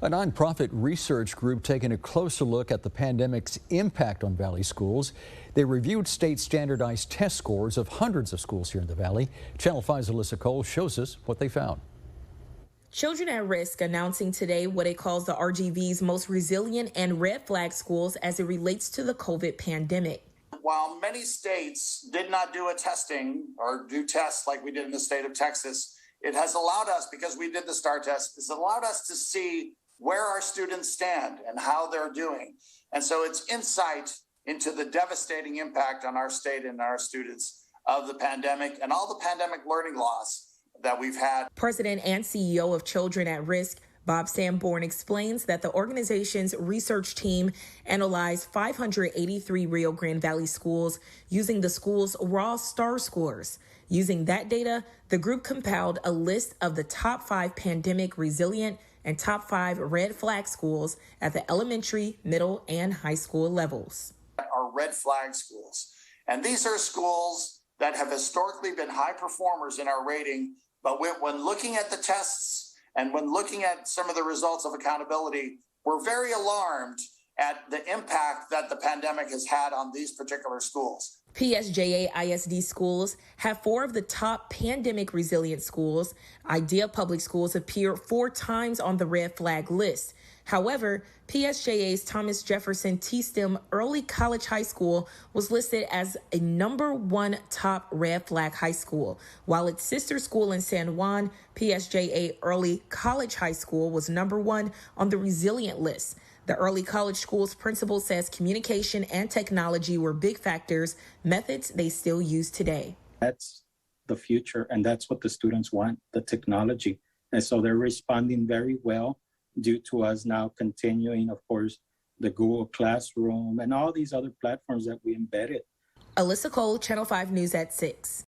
A nonprofit research group taking a closer look at the pandemic's impact on Valley schools. They reviewed state standardized test scores of hundreds of schools here in the Valley. Channel 5's Alyssa Cole shows us what they found. Children at Risk announcing today what it calls the RGV's most resilient and red flag schools as it relates to the COVID pandemic. While many states did not do a testing or do tests like we did in the state of Texas, it has allowed us, because we did the STAR test, it's allowed us to see where our students stand and how they're doing. And so it's insight into the devastating impact on our state and our students of the pandemic and all the pandemic learning loss that we've had. President and CEO of Children at Risk, Bob Sanborn, explains that the organization's research team analyzed 583 Rio Grande Valley schools using the school's raw STAR scores. Using that data, the group compiled a list of the top 5 pandemic resilient and top 5 red flag schools at the elementary, middle, and high school levels. Our red flag schools. And these are schools that have historically been high performers in our rating, but when looking at the tests and when looking at some of the results of accountability, we're very alarmed at the impact that the pandemic has had on these particular schools. PSJA ISD schools have 4 of the top pandemic resilient schools. IDEA Public Schools appear 4 times on the red flag list. However, PSJA's Thomas Jefferson T-STEM Early College High School was listed as a #1 top red flag high school, while its sister school in San Juan, PSJA Early College High School, was #1 on the resilient list. The early college school's principal says communication and technology were big factors, methods they still use today. That's the future, and that's what the students want, the technology. And so they're responding very well due to us now continuing, of course, the Google Classroom and all these other platforms that we embedded. Alyssa Cole, Channel 5 News at 6.